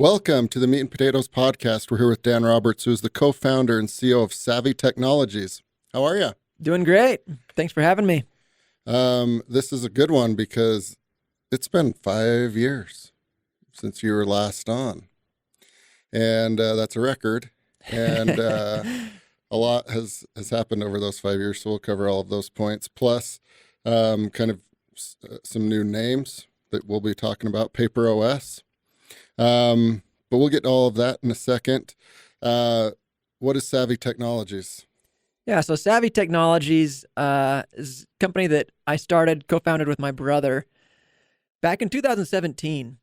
Welcome to the Meat and Potatoes podcast. We're here with Dan Roberts, who is the co-founder and CEO of Savvi Technologies. How are you? Doing great. Thanks for having me. This is a good one because it's been 5 years since you were last on, and that's a record. And a lot has happened over those 5 years, so we'll cover all of those points. Plus, some new names that we'll be talking about. Paper OS. But we'll get to all of that in a second. What is Savvi Technologies? Yeah, so Savvi Technologies is a company that I co-founded with my brother back in 2017.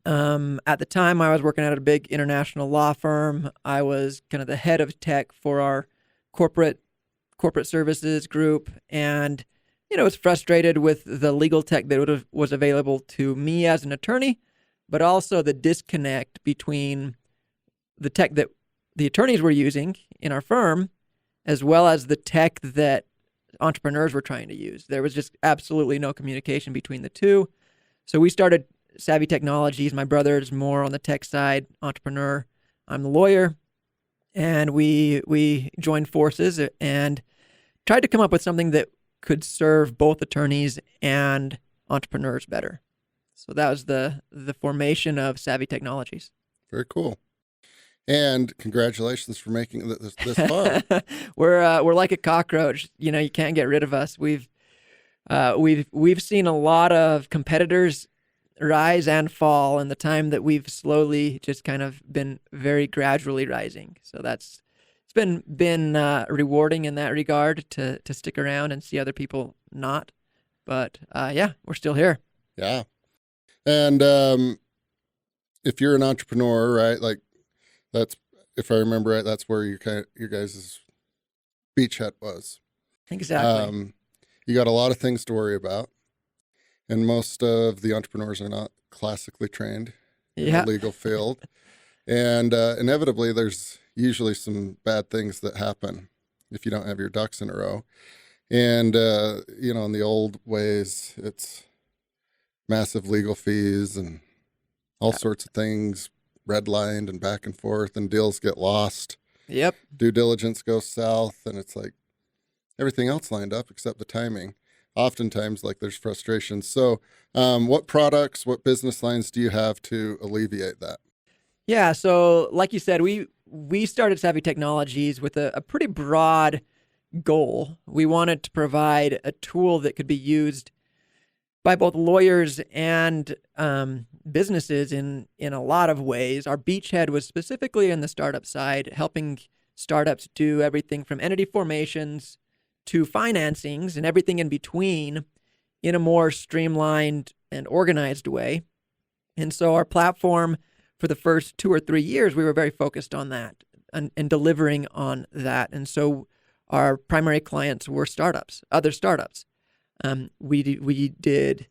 At the time, I was working at a big international law firm. I was kind of the head of tech for our corporate services group, and was frustrated with the legal tech that was available to me as an attorney, but also the disconnect between the tech that the attorneys were using in our firm, as well as the tech that entrepreneurs were trying to use. There was just absolutely no communication between the two. So we started Savvi Technologies. My brother's more on the tech side, entrepreneur. I'm the lawyer. And we joined forces and tried to come up with something that could serve both attorneys and entrepreneurs better. So that was the formation of Savvi Technologies. Very cool. And congratulations for making it this far. We're like a cockroach. You can't get rid of us. We've seen a lot of competitors rise and fall in the time that we've slowly just kind of been very gradually rising. So it's been rewarding in that regard to stick around and see other people not. But we're still here. Yeah. And if you're an entrepreneur, right, like that's, if I remember right, that's where your guys' beachhead was. Exactly. You got a lot of things to worry about, and most of the entrepreneurs are not classically trained in the legal field, and inevitably there's usually some bad things that happen if you don't have your ducks in a row. And in the old ways, it's massive legal fees and all sorts of things, redlined and back and forth, and deals get lost. Yep. Due diligence goes south, and it's like everything else lined up except the timing. Oftentimes, there's frustration. So what products, what business lines do you have to alleviate that? Yeah, so like you said, we started Savvi Technologies with a pretty broad goal. We wanted to provide a tool that could be used by both lawyers and businesses in a lot of ways. Our beachhead was specifically in the startup side, helping startups do everything from entity formations to financings and everything in between in a more streamlined and organized way. And so our platform for the first 2 or 3 years, we were very focused on that and delivering on that. And so our primary clients were other startups. We did,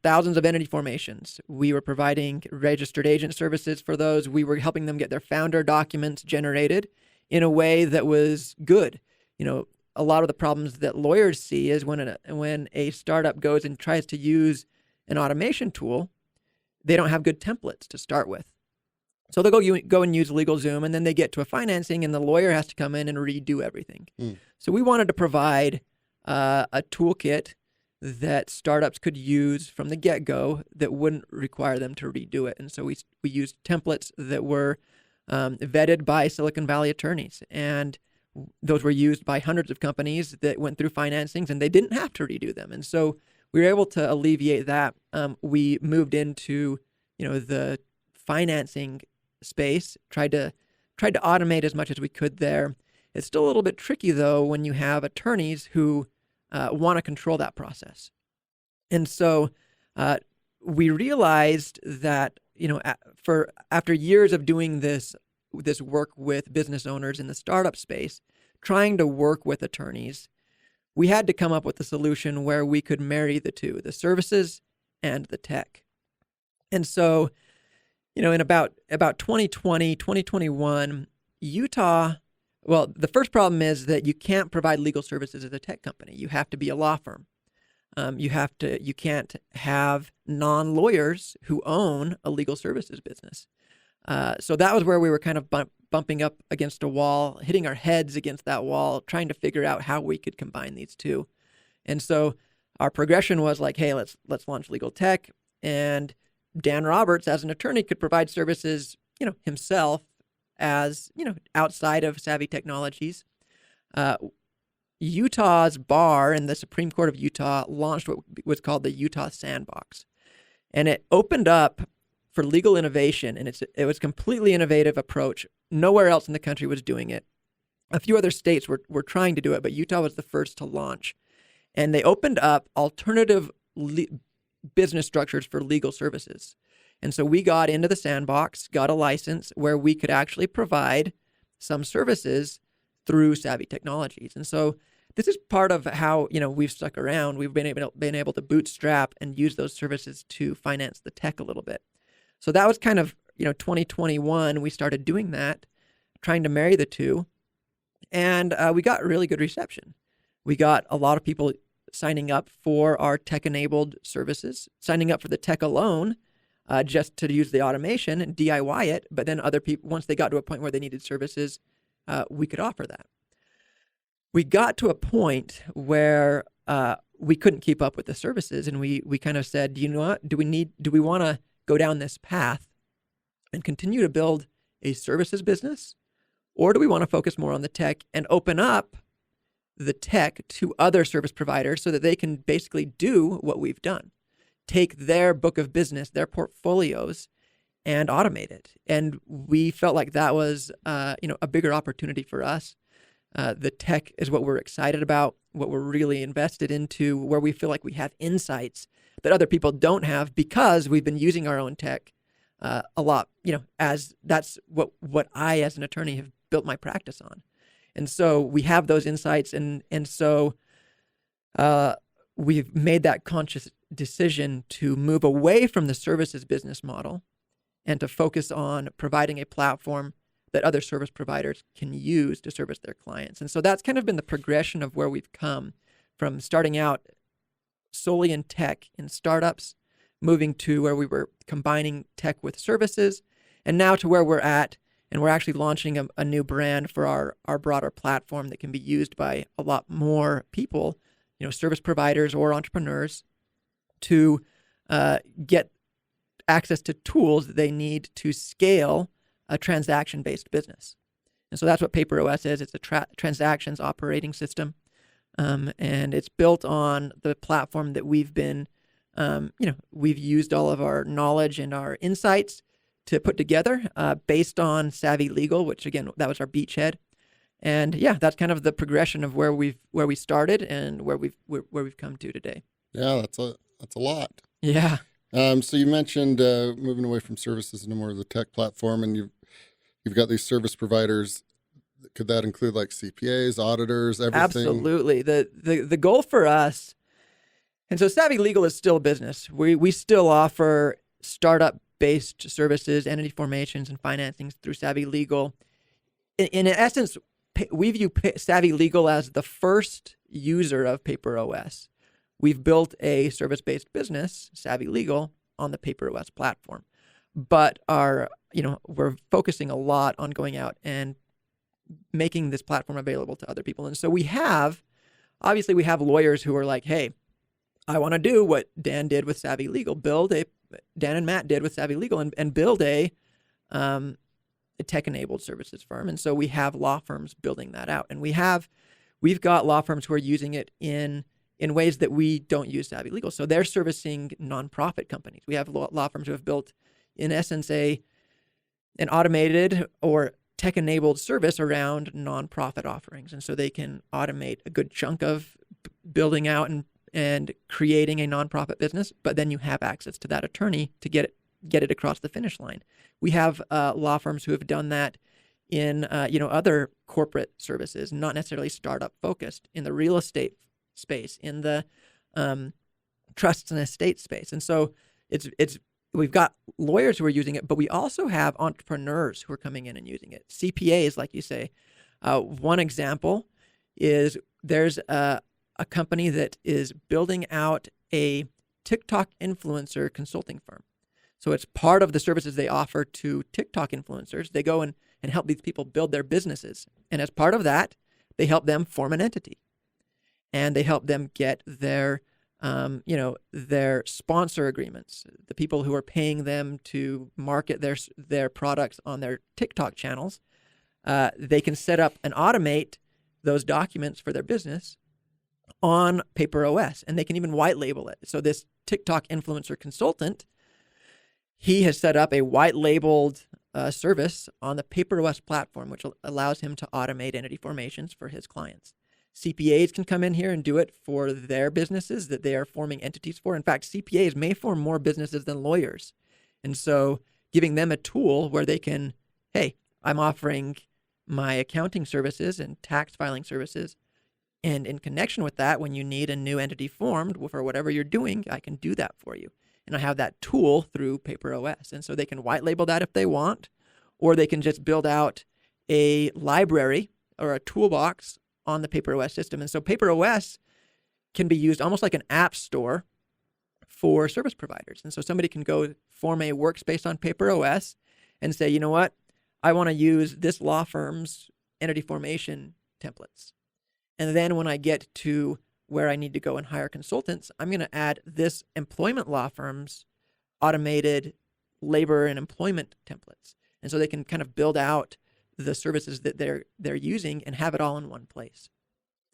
thousands of entity formations. We were providing registered agent services for those. We were helping them get their founder documents generated in a way that was good. A lot of the problems that lawyers see is when a startup goes and tries to use an automation tool, they don't have good templates to start with. So they'll go and use LegalZoom, and then they get to a financing, and the lawyer has to come in and redo everything. So we wanted to provide a toolkit that startups could use from the get-go that wouldn't require them to redo it. And so we used templates that were vetted by Silicon Valley attorneys, and those were used by hundreds of companies that went through financings, and they didn't have to redo them. And so we were able to alleviate that. We moved into the financing space, tried to automate as much as we could there. It's still a little bit tricky, though, when you have attorneys who want to control that process. And so we realized that, after years of doing this work with business owners in the startup space, trying to work with attorneys, we had to come up with a solution where we could marry the two, the services and the tech. And so, in about 2020, 2021, Utah, well, the first problem is that you can't provide legal services as a tech company. You have to be a law firm. You can't have non-lawyers who own a legal services business. So that was where we were kind of bumping up against a wall, hitting our heads against that wall, trying to figure out how we could combine these two. And so our progression was like, hey, let's launch legal tech. And Dan Roberts, as an attorney, could provide services, himself as, outside of Savvi Technologies. Utah's bar and the Supreme Court of Utah launched what was called the Utah Sandbox. And it opened up for legal innovation, and it was a completely innovative approach. Nowhere else in the country was doing it. A few other states were trying to do it, but Utah was the first to launch. And they opened up alternative business structures for legal services. And so we got into the sandbox, got a license where we could actually provide some services through Savvi Technologies. And so this is part of how, we've stuck around. We've been able to bootstrap and use those services to finance the tech a little bit. So that was kind of, 2021, we started doing that, trying to marry the two. And we got really good reception. We got a lot of people signing up for our tech-enabled services, signing up for the tech alone, just to use the automation and DIY it. But then other people, once they got to a point where they needed services, we could offer that. We got to a point where we couldn't keep up with the services, and we kind of said, you know what? Do we want to go down this path and continue to build a services business, or do we want to focus more on the tech and open up the tech to other service providers so that they can basically do what we've done, take their book of business, their portfolios, and automate it? And we felt like that was, a bigger opportunity for us. The tech is what we're excited about, what we're really invested into, where we feel like we have insights that other people don't have because we've been using our own tech a lot, as that's what I, as an attorney, have built my practice on. And so we have those insights. And so we've made that conscious decision to move away from the services business model and to focus on providing a platform that other service providers can use to service their clients. And so that's kind of been the progression of where we've come from starting out solely in tech in startups, moving to where we were combining tech with services, and now to where we're at. And we're actually launching a new brand for our broader platform that can be used by a lot more people, service providers or entrepreneurs, to get access to tools that they need to scale a transaction-based business. And so that's what PaperOS is. It's a transactions operating system. And it's built on the platform that we've been, we've used all of our knowledge and our insights to put together based on Savvi Legal, which again, that was our beachhead. And yeah, that's kind of the progression of where we started and where we've come to today. Yeah, that's a lot. Yeah. So you mentioned moving away from services into more of the tech platform, and you've got these service providers. Could that include like CPAs, auditors, everything? Absolutely. The goal for us, and so Savvi Legal is still a business. We still offer startup-based services, entity formations, and financings through Savvi Legal. In essence, we view Savvi Legal as the first user of PaperOS. We've built a service-based business, Savvi Legal, on the PaperOS platform, but we're focusing a lot on going out and making this platform available to other people. And so we have lawyers who are like, hey, I want to do what Dan did with Savvi Legal, Dan and Matt did with Savvi Legal, and build a tech-enabled services firm. And so we have law firms building that out, and we've got law firms who are using it in ways that we don't use Savvi Legal. So they're servicing nonprofit companies. We have law firms who have built, in essence, an automated or tech-enabled service around nonprofit offerings. And so they can automate a good chunk of building out and creating a nonprofit business, but then you have access to that attorney to get it across the finish line. We have law firms who have done that in other corporate services, not necessarily startup focused, in the real estate space, in the trusts and estate space. And so we've got lawyers who are using it, but we also have entrepreneurs who are coming in and using it. CPAs, like you say. One example is there's a a company that is building out a TikTok influencer consulting firm. So it's part of the services they offer to TikTok influencers. They go and help these people build their businesses. And as part of that, they help them form an entity. And they help them get their, their sponsor agreements, the people who are paying them to market their products on their TikTok channels. They can set up and automate those documents for their business on PaperOS, and they can even white label it. So this TikTok influencer consultant, he has set up a white labeled service on the PaperOS platform, which allows him to automate entity formations for his clients. CPAs can come in here and do it for their businesses that they are forming entities for. In fact, CPAs may form more businesses than lawyers. And so giving them a tool where they can, hey, I'm offering my accounting services and tax filing services. And in connection with that, when you need a new entity formed for whatever you're doing, I can do that for you. And I have that tool through PaperOS. And so they can white label that if they want, or they can just build out a library or a toolbox on the PaperOS system. And so PaperOS can be used almost like an app store for service providers. And so somebody can go form a workspace on PaperOS and say, you know what, I want to use this law firm's entity formation templates. And then when I get to where I need to go and hire consultants, I'm going to add this employment law firm's automated labor and employment templates. And so they can kind of build out the services that they're using and have it all in one place.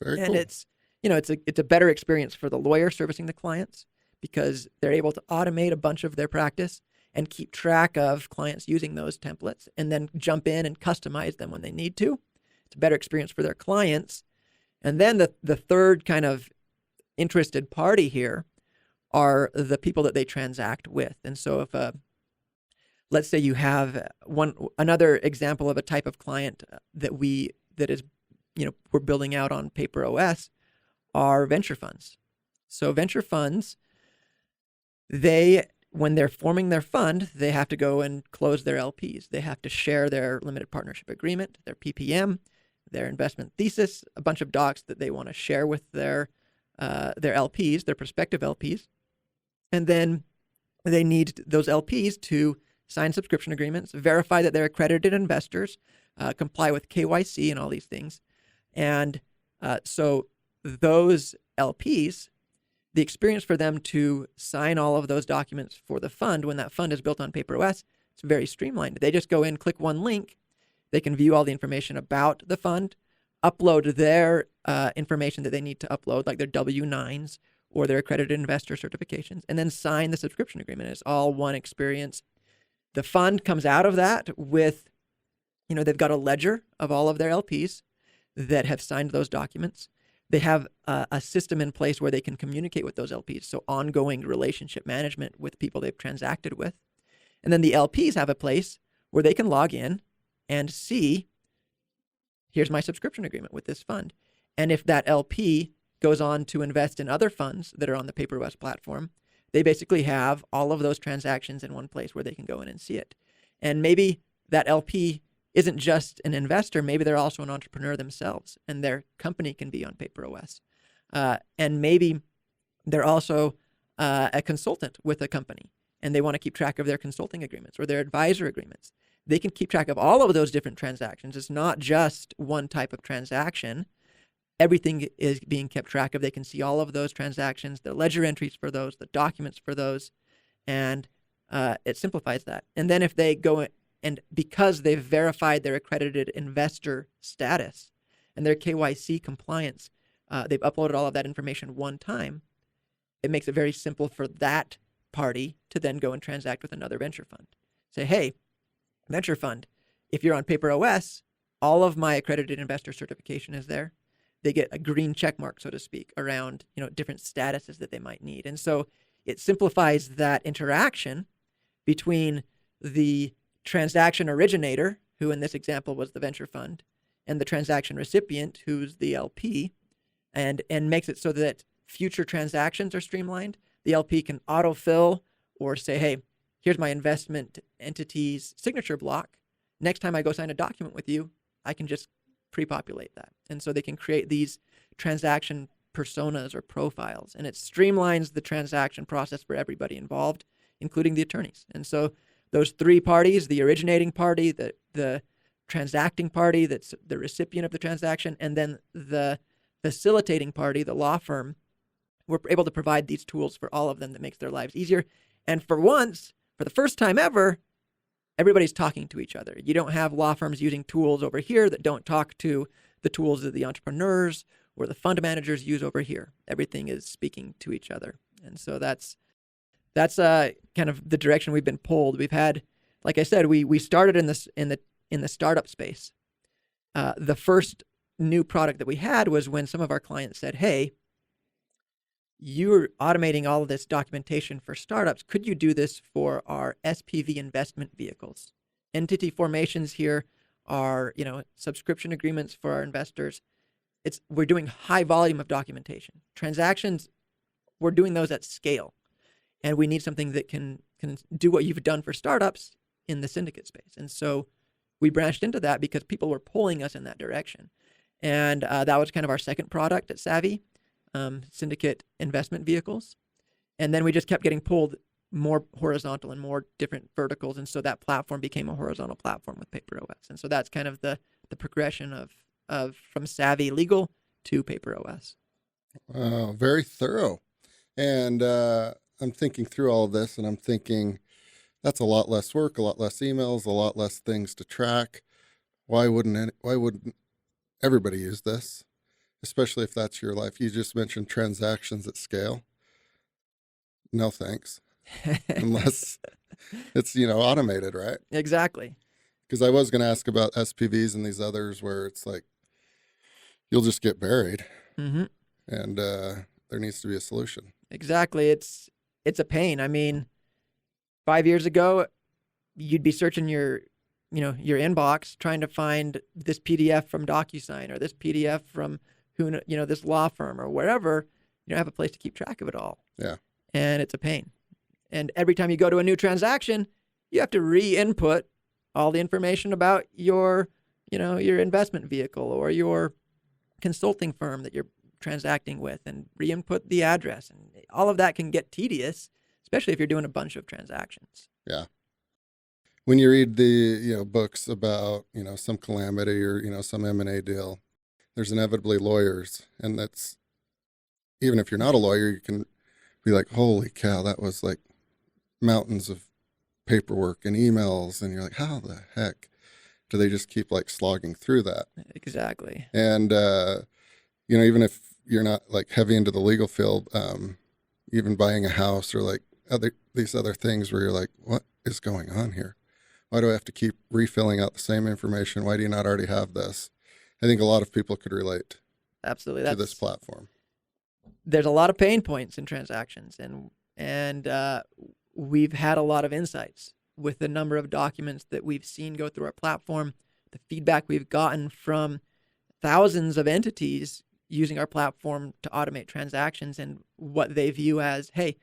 Very and cool. It's a better experience for the lawyer servicing the clients because they're able to automate a bunch of their practice and keep track of clients using those templates and then jump in and customize them when they need to. It's a better experience for their clients. And then the third kind of interested party here are the people that they transact with. And so if let's say you have another example of a type of client that we're building out on PaperOS are venture funds. So venture funds, when they're forming their fund, they have to go and close their LPs. They have to share their limited partnership agreement, their PPM, their investment thesis, a bunch of docs that they want to share with their LPs, their prospective LPs. And then they need those LPs to sign subscription agreements, verify that they're accredited investors, comply with KYC and all these things. And so those LPs, the experience for them to sign all of those documents for the fund when that fund is built on PaperOS, it's very streamlined. They just go in, click one link, they can view all the information about the fund, upload their information that they need to upload, like their W-9s or their accredited investor certifications, and then sign the subscription agreement. It's all one experience. The fund comes out of that with, they've got a ledger of all of their LPs that have signed those documents. They have a system in place where they can communicate with those LPs, so ongoing relationship management with people they've transacted with. And then the LPs have a place where they can log in and see, here's my subscription agreement with this fund. And if that LP goes on to invest in other funds that are on the PaperOS platform, they basically have all of those transactions in one place where they can go in and see it. And maybe that LP isn't just an investor, maybe they're also an entrepreneur themselves, and their company can be on PaperOS. And maybe they're also a consultant with a company, and they want to keep track of their consulting agreements or their advisor agreements. They can keep track of all of those different transactions. It's not just one type of transaction. Everything is being kept track of. They can see all of those transactions, the ledger entries for those, the documents for those, and it simplifies that. And then if they go and because they've verified their accredited investor status and their KYC compliance, they've uploaded all of that information one time, it makes it very simple for that party to then go and transact with another venture fund. Say, hey, venture fund, if you're on PaperOS, all of my accredited investor certification is there. They get a green check mark, so to speak, around different statuses that they might need. And so it simplifies that interaction between the transaction originator, who in this example was the venture fund, and the transaction recipient, who's the LP, and makes it so that future transactions are streamlined. The LP can autofill or say, hey, here's my investment entity's signature block. Next time I go sign a document with you, I can just pre-populate that. And so they can create these transaction personas or profiles, and it streamlines the transaction process for everybody involved, including the attorneys. And so those three parties, the originating party, the transacting party that's the recipient of the transaction, and then the facilitating party, the law firm, we're able to provide these tools for all of them that makes their lives easier. And for once, for the first time ever, everybody's talking to each other. You don't have law firms using tools over here that don't talk to the tools that the entrepreneurs or the fund managers use over here. Everything is speaking to each other. And so that's kind of the direction we've been pulled. We've had, like I said, we started in the startup space. The first new product that we had was when some of our clients said, "Hey, you're automating all of this documentation for startups. Could you do this for our SPV investment vehicles? Entity formations here are, subscription agreements for our investors. We're doing high volume of documentation. Transactions, we're doing those at scale. And we need something that can do what you've done for startups in the syndicate space." And so we branched into that because people were pulling us in that direction. And that was kind of our second product at Savvi. Syndicate investment vehicles. And then we just kept getting pulled more horizontal and more different verticals. And so that platform became a horizontal platform with PaperOS. And so that's kind of the progression of from Savvi Legal to PaperOS. Very thorough. And I'm thinking through all of this, and I'm thinking that's a lot less work, a lot less emails, a lot less things to track. Why wouldn't everybody use this? Especially if that's your life. You just mentioned transactions at scale. No thanks. Unless it's, automated, right? Exactly. Because I was going to ask about SPVs and these others where it's like, you'll just get buried. Mm-hmm. And there needs to be a solution. Exactly. It's a pain. I mean, 5 years ago, you'd be searching your inbox trying to find this PDF from DocuSign or this PDF from this law firm or wherever. You don't have a place to keep track of it all. Yeah. And it's a pain. And every time you go to a new transaction, you have to re-input all the information about your investment vehicle or your consulting firm that you're transacting with and re-input the address. And all of that can get tedious, especially if you're doing a bunch of transactions. Yeah. When you read the, books about, some calamity or, some M&A deal, there's inevitably lawyers, and that's, even if you're not a lawyer, you can be like, holy cow, that was like mountains of paperwork and emails, and you're like, how the heck do they just keep like slogging through that? Exactly. And, even if you're not like heavy into the legal field, even buying a house or like these other things where you're like, what is going on here? Why do I have to keep refilling out the same information? Why do you not already have this? I think a lot of people could relate. Absolutely. To this platform. There's a lot of pain points in transactions, and we've had a lot of insights with the number of documents that we've seen go through our platform, the feedback we've gotten from thousands of entities using our platform to automate transactions and what they view as, hey,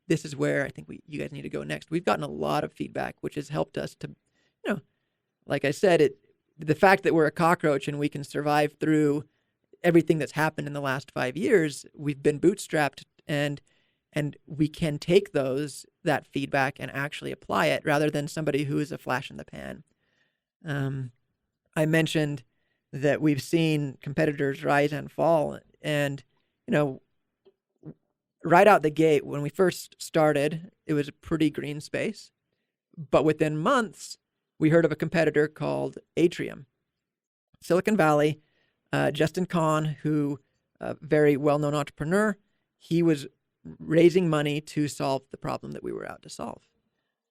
this is where I think you guys need to go next. We've gotten a lot of feedback, which has helped us to, like I said, the fact that we're a cockroach and we can survive through everything that's happened in the last 5 years, we've been bootstrapped and we can take that feedback and actually apply it rather than somebody who is a flash in the pan. I mentioned that we've seen competitors rise and fall, and right out the gate when we first started, it was a pretty green space, but within months we heard of a competitor called Atrium. Silicon Valley, Justin Kahn, who a very well-known entrepreneur, he was raising money to solve the problem that we were out to solve.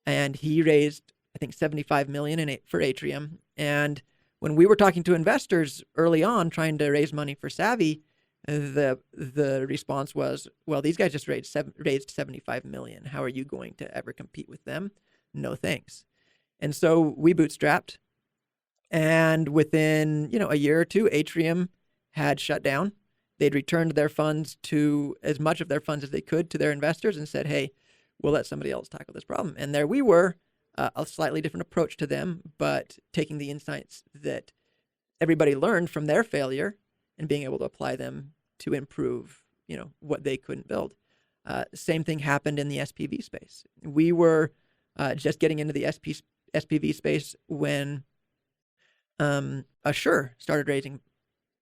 And he raised, I think, $75 million for Atrium. And when we were talking to investors early on, trying to raise money for Savvi, the response was, well, these guys just raised $75 million. How are you going to ever compete with them? No thanks. And so we bootstrapped. And within, a year or two, Atrium had shut down. They'd returned their funds to as much of their funds as they could to their investors and said, hey, we'll let somebody else tackle this problem. And there we were, a slightly different approach to them, but taking the insights that everybody learned from their failure and being able to apply them to improve what they couldn't build. Same thing happened in the SPV space. We were just getting into the SPV space when Assure started raising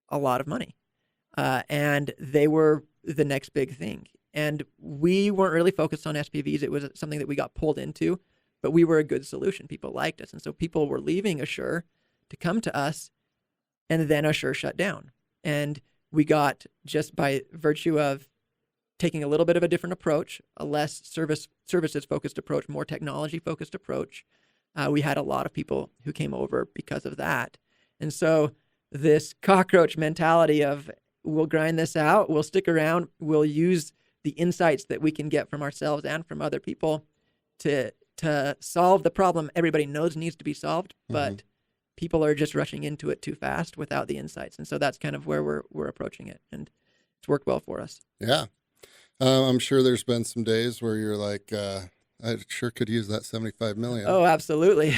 a lot of money, and they were the next big thing. And we weren't really focused on SPVs. It was something that we got pulled into, but we were a good solution. People liked us. And so people were leaving Assure to come to us, and then Assure shut down. And we got, just by virtue of taking a little bit of a different approach, a less services-focused approach, more technology-focused approach, we had a lot of people who came over because of that. And so this cockroach mentality of, we'll grind this out, we'll stick around, we'll use the insights that we can get from ourselves and from other people to solve the problem everybody knows needs to be solved, but people are just rushing into it too fast without the insights. And so that's kind of where we're approaching it, and it's worked well for us. Yeah. I'm sure there's been some days where you're like, I sure could use that 75 million. Oh, absolutely.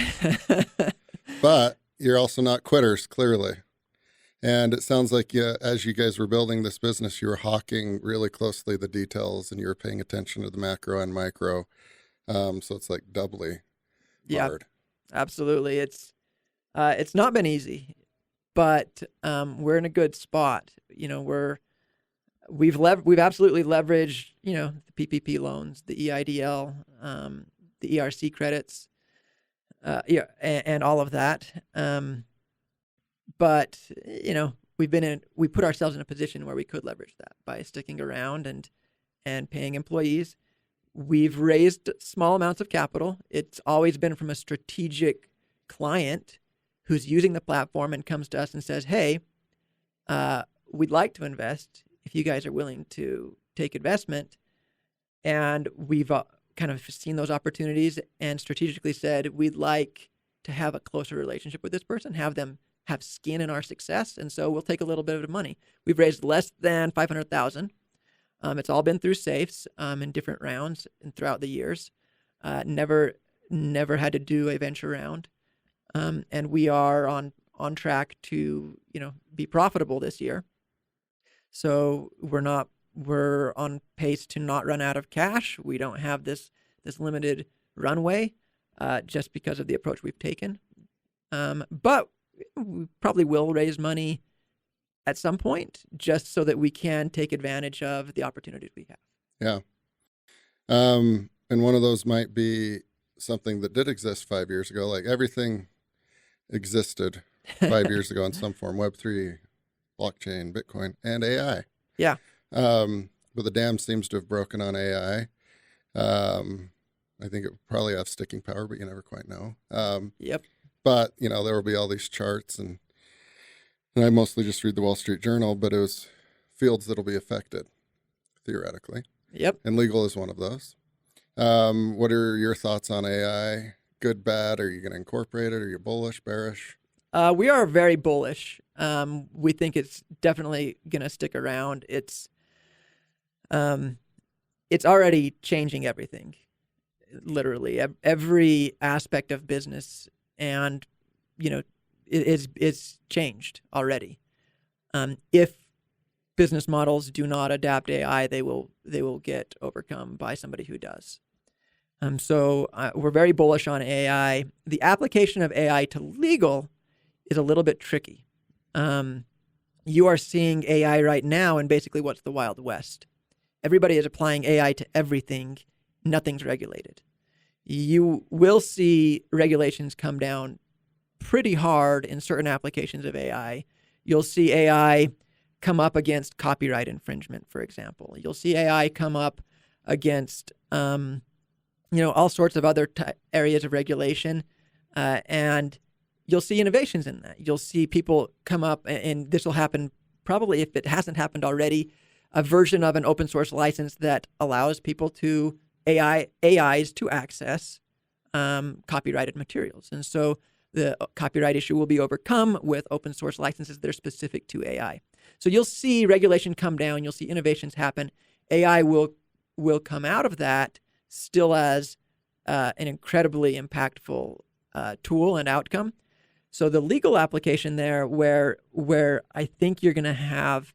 But you're also not quitters, clearly. And it sounds like as you guys were building this business, you were hawking really closely the details, and you were paying attention to the macro and micro. So it's like doubly hard. Absolutely. It's not been easy, but we're in a good spot. We've absolutely leveraged, the PPP loans, the EIDL, the ERC credits, and all of that. But we put ourselves in a position where we could leverage that by sticking around and paying employees. We've raised small amounts of capital. It's always been from a strategic client who's using the platform and comes to us and says, hey, we'd like to invest if you guys are willing to take investment. And we've kind of seen those opportunities and strategically said, we'd like to have a closer relationship with this person, have them have skin in our success. And so we'll take a little bit of the money. We've raised less than $500,000. It's all been through safes in different rounds and throughout the years. Never had to do a venture round. And we are on track to, be profitable this year. So we're on pace to not run out of cash. We don't have this limited runway just because of the approach we've taken. But we probably will raise money at some point just so that we can take advantage of the opportunities we have. Yeah. And one of those might be something that did exist 5 years ago. Like everything existed 5 years ago in some form, Web3, blockchain, Bitcoin, and AI. Yeah. But the dam seems to have broken on AI. I think it would probably have sticking power, but you never quite know. Yep. But, there will be all these charts, and I mostly just read the Wall Street Journal, but it was fields that'll be affected, theoretically. Yep. And legal is one of those. What are your thoughts on AI? Good, bad? Are you going to incorporate it? Are you bullish, bearish? We are very bullish. We think it's definitely going to stick around. It's already changing everything, literally. Every aspect of business, and it's changed already. If business models do not adapt AI, they will get overcome by somebody who does. So we're very bullish on AI. The application of AI to legal is a little bit tricky. You are seeing AI right now in basically what's the Wild West. Everybody is applying AI to everything. Nothing's regulated. You will see regulations come down pretty hard in certain applications of AI. You'll see AI come up against copyright infringement, for example. You'll see AI come up against, all sorts of other areas of regulation, and you'll see innovations in that. You'll see people come up, and this will happen probably, if it hasn't happened already, a version of an open source license that allows people to AIs to access copyrighted materials. And so the copyright issue will be overcome with open source licenses that are specific to AI. So you'll see regulation come down. You'll see innovations happen. AI will come out of that still as an incredibly impactful tool and outcome. So the legal application there, where I think you're going to have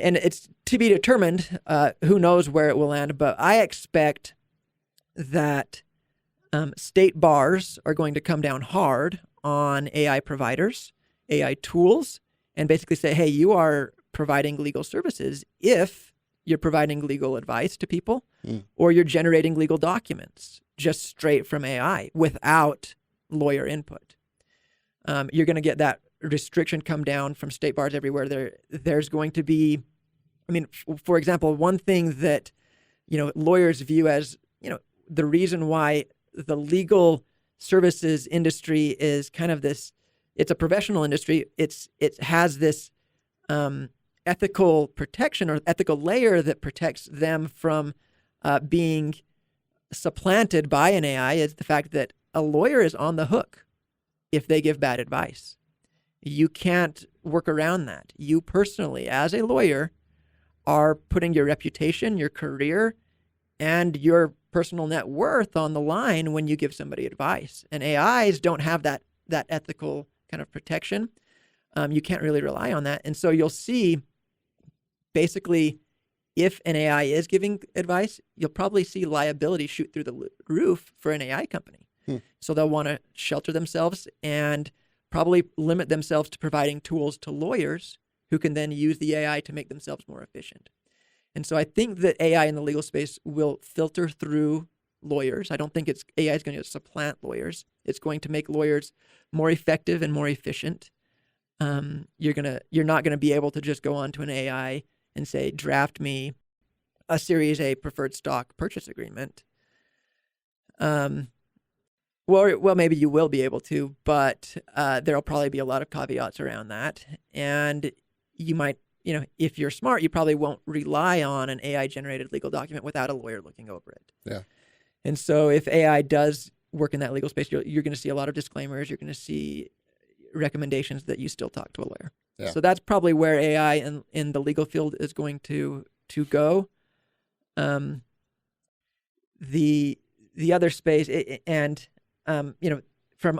and it's to be determined. Who knows where it will end? But I expect that state bars are going to come down hard on AI providers, AI tools, and basically say, hey, you are providing legal services if you're providing legal advice to people or you're generating legal documents just straight from AI without lawyer input. You're going to get that restriction come down from state bars everywhere. There's going to be, I mean, for example, one thing that, lawyers view as, the reason why the legal services industry is kind of this, it's a professional industry. It has this ethical protection or ethical layer that protects them from being supplanted by an AI is the fact that a lawyer is on the hook if they give bad advice. You can't work around that. You personally, as a lawyer, are putting your reputation, your career, and your personal net worth on the line when you give somebody advice. And AIs don't have that ethical kind of protection. You can't really rely on that. And so you'll see, basically, if an AI is giving advice, you'll probably see liability shoot through the roof for an AI company. So they'll want to shelter themselves and probably limit themselves to providing tools to lawyers who can then use the AI to make themselves more efficient. And so I think that AI in the legal space will filter through lawyers. I don't think AI is going to supplant lawyers. It's going to make lawyers more effective and more efficient. You're not going to be able to just go onto an AI and say, draft me a Series A preferred stock purchase agreement. Well, maybe you will be able to, but there'll probably be a lot of caveats around that. And you might, if you're smart, you probably won't rely on an AI-generated legal document without a lawyer looking over it. Yeah. And so if AI does work in that legal space, you're going to see a lot of disclaimers. You're going to see recommendations that you still talk to a lawyer. Yeah. So that's probably where AI in the legal field is going to go. The other space, from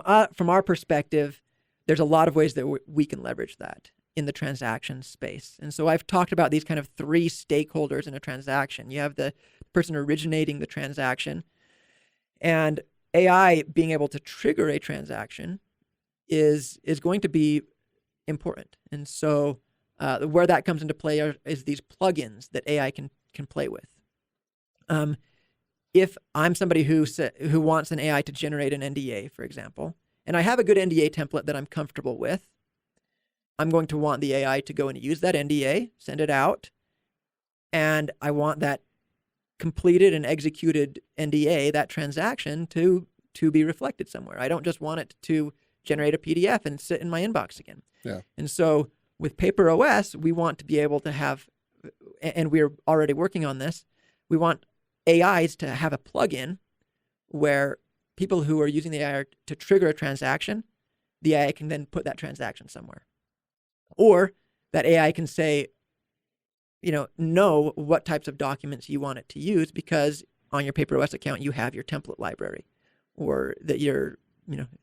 our perspective, there's a lot of ways that we can leverage that in the transaction space. And so I've talked about these kind of three stakeholders in a transaction. You have the person originating the transaction, and AI being able to trigger a transaction is going to be important. And so where that comes into play is these plugins that AI can play with. If I'm somebody who wants an AI to generate an NDA, for example, and I have a good NDA template that I'm comfortable with, I'm going to want the AI to go and use that NDA, send it out, and I want that completed and executed NDA, that transaction, to be reflected somewhere. I don't just want it to generate a PDF and sit in my inbox again. Yeah. And so with PaperOS, we want to be able to have, and we're already working on this, we want AIs to have a plugin where people who are using the AI to trigger a transaction, the AI can then put that transaction somewhere. Or that AI can say, know what types of documents you want it to use because on your PaperOS account, you have your template library, or that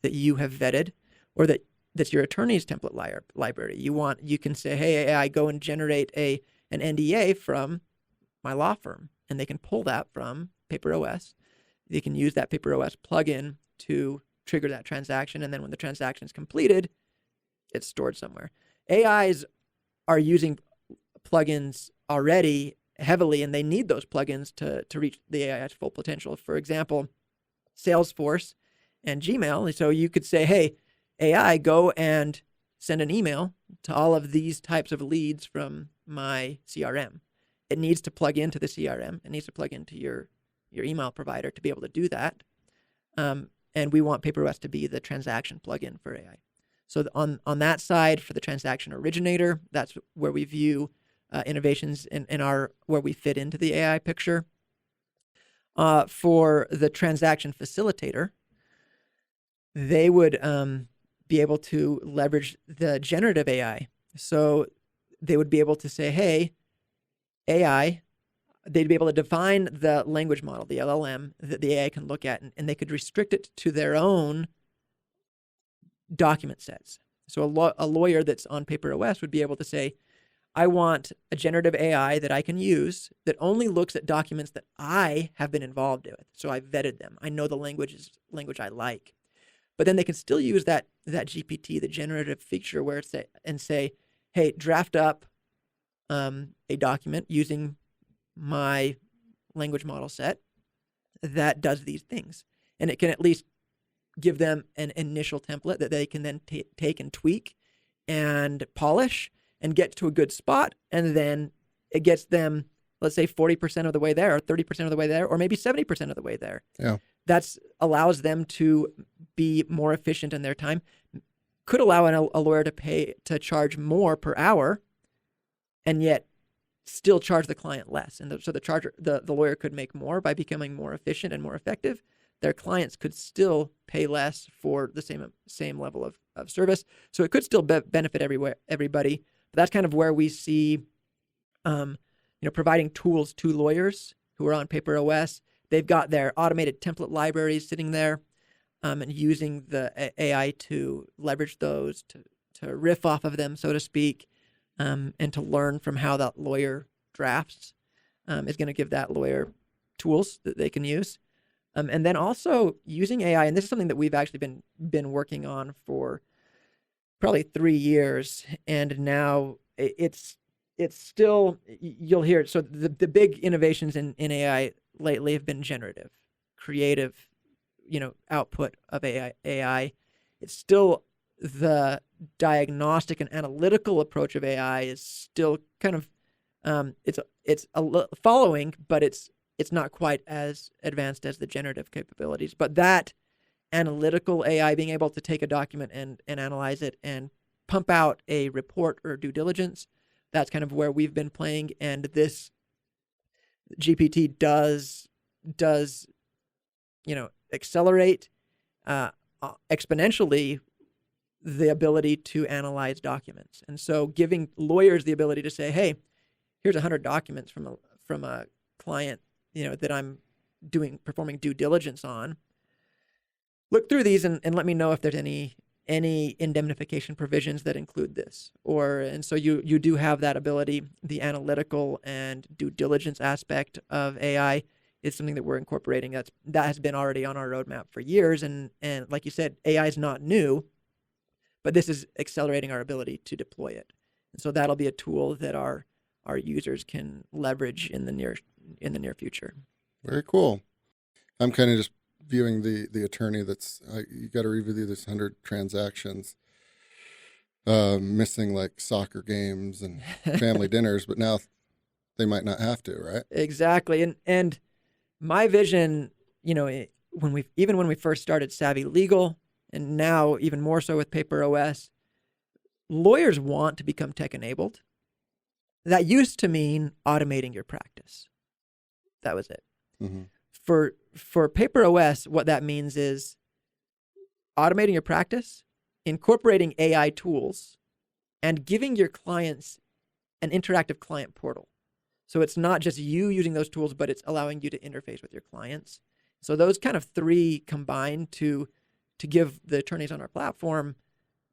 that you have vetted, or that's your attorney's template library. You can say, hey, AI, go and generate an NDA from my law firm, and they can pull that from PaperOS. They can use that PaperOS plugin to trigger that transaction, and then when the transaction is completed, it's stored somewhere. AIs are using plugins already heavily, and they need those plugins to reach the AI's full potential. For example, Salesforce and Gmail. So you could say, hey, AI, go and send an email to all of these types of leads from my CRM. It needs to plug into the CRM. It needs to plug into your email provider to be able to do that. And we want PaperOS to be the transaction plugin for AI. So on that side, for the transaction originator, that's where we view innovations in where we fit into the AI picture. For the transaction facilitator, they would be able to leverage the generative AI. So they would be able to say, hey, AI, they'd be able to define the language model, the LLM, that the AI can look at, and they could restrict it to their own document sets. So a lawyer that's on PaperOS would be able to say, I want a generative AI that I can use that only looks at documents that I have been involved with. So I vetted them. I know the language is language I like. But then they can still use that GPT, the generative feature, where it's say, hey, draft up a document using my language model set that does these things. And it can at least give them an initial template that they can then take and tweak and polish and get to a good spot. And then it gets them, let's say, 40% of the way there, or 30% of the way there, or maybe 70% of the way there. Yeah. That allows them to be more efficient in their time. Could allow a lawyer to charge more per hour, and yet still charge the client less. And so the lawyer could make more by becoming more efficient and more effective. Their clients could still pay less for the same level of service. So it could still benefit everybody. But that's kind of where we see, providing tools to lawyers who are on PaperOS. They've got their automated template libraries sitting there, and using the AI to leverage those, to riff off of them, so to speak, and to learn from how that lawyer drafts is going to give that lawyer tools that they can use. And then also using AI, and this is something that we've actually been working on for probably 3 years, and now it's still, you'll hear it. So the big innovations in AI lately have been generative, creative, output of AI. It's still the diagnostic and analytical approach of AI is still kind of it's following, but it's not quite as advanced as the generative capabilities. But that analytical AI, being able to take a document and analyze it and pump out a report or due diligence, that's kind of where we've been playing. And this GPT does accelerate exponentially the ability to analyze documents. And so giving lawyers the ability to say, hey, here's 100 documents from a client, that I'm performing due diligence on. Look through these and let me know if there's any indemnification provisions that include this. And so you do have that ability. The analytical and due diligence aspect of AI is something that we're incorporating. That has been already on our roadmap for years. And like you said, AI is not new, but this is accelerating our ability to deploy it. And so that'll be a tool that our users can leverage in the near future. Very cool. I'm kind of just viewing the attorney that's you got to review this 100 transactions, missing like soccer games and family dinners, but now they might not have to, right? Exactly. And my vision, when we first started Savvi Legal, and now even more so with PaperOS, lawyers want to become tech enabled. That used to mean automating your practice. That was it. Mm-hmm. For PaperOS, what that means is automating your practice, incorporating AI tools, and giving your clients an interactive client portal. So it's not just you using those tools, but it's allowing you to interface with your clients. So those kind of three combine to give the attorneys on our platform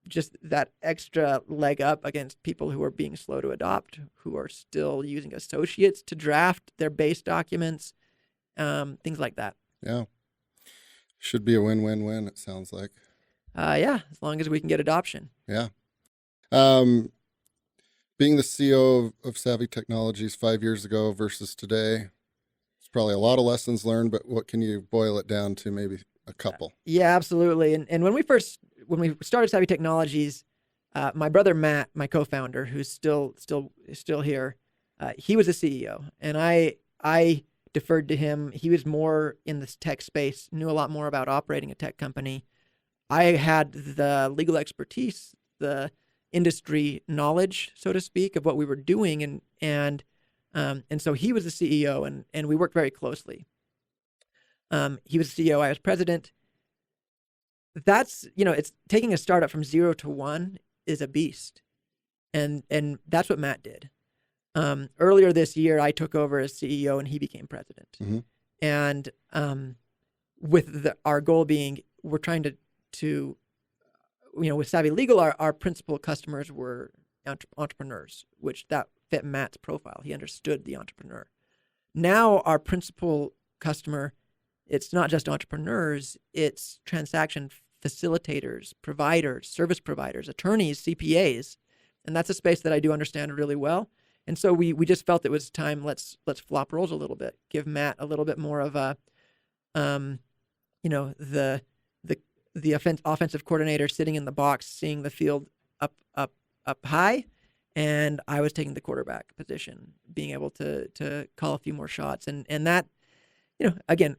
just that extra leg up against people who are being slow to adopt, who are still using associates to draft their base documents, things like that. Yeah. Should be a win-win-win, it sounds like. Yeah, as long as we can get adoption. Yeah. Being the CEO of Savvi Technologies 5 years ago versus today, there's probably a lot of lessons learned, but what can you boil it down to, maybe a couple? Yeah, absolutely. And when we started Savvi Technologies, my brother Matt, my co-founder, who's still here, he was the CEO, and I deferred to him. He was more in this tech space, knew a lot more about operating a tech company. I had the legal expertise, the industry knowledge, so to speak, of what we were doing, and so he was the CEO, and we worked very closely. He was CEO, I was president. That's, it's taking a startup from 0 to 1 is a beast. And that's what Matt did. Earlier this year, I took over as CEO and he became president. Mm-hmm. And with our goal being, we're trying to with Savvi Legal, our principal customers were entrepreneurs, which that fit Matt's profile. He understood the entrepreneur. Now our principal customer, it's not just entrepreneurs, it's transaction facilitators, providers, service providers, attorneys, CPAs, and that's a space that I do understand really well. And so we just felt it was time. Let's flop roles a little bit. Give Matt a little bit more of a, the offensive coordinator sitting in the box, seeing the field up high, and I was taking the quarterback position, being able to call a few more shots, and that, again,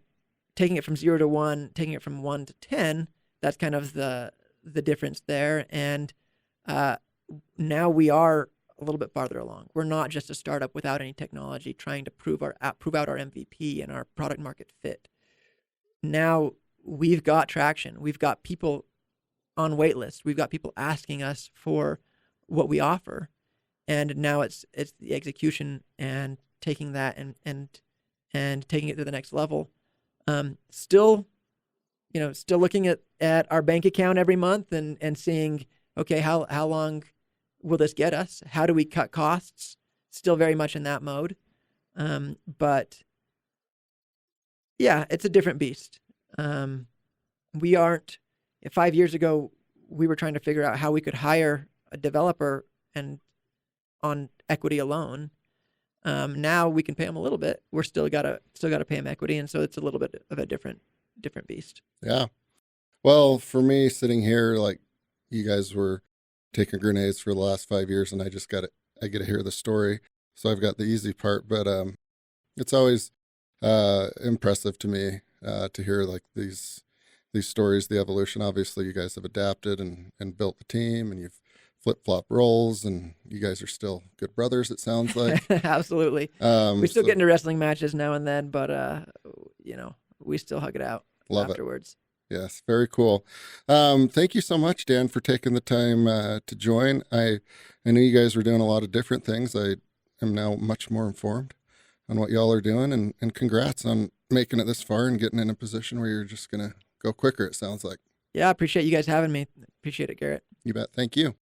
taking it from 0 to 1, taking it from 1 to 10. That's kind of the difference there, and now we are a little bit farther along. We're not just a startup without any technology trying to prove out our MVP and our product market fit. Now we've got traction. We've got people on wait lists. We've got people asking us for what we offer, and now it's the execution and taking that and taking it to the next level. Still looking at our bank account every month and seeing, okay, how long will this get us? How do we cut costs? Still very much in that mode. But yeah, it's a different beast. We aren't, 5 years ago, we were trying to figure out how we could hire a developer and on equity alone. Now we can pay them a little bit. We're still gotta pay them equity. And so it's a little bit of a different beast. Yeah. Well, for me sitting here, like you guys were taking grenades for the last 5 years, and I get to hear the story. So I've got the easy part, but it's always impressive to me to hear like these stories, the evolution. Obviously, you guys have adapted and built the team, and you've flip-flop roles, and you guys are still good brothers, it sounds like. Absolutely. We still get into wrestling matches now and then, but we still hug it out afterwards. Yes, very cool. Thank you so much, Dan, for taking the time to join. I knew you guys were doing a lot of different things. I am now much more informed on what y'all are doing, and congrats on making it this far and getting in a position where you're just going to go quicker, it sounds like. Yeah, I appreciate you guys having me. Appreciate it, Garrett. You bet. Thank you.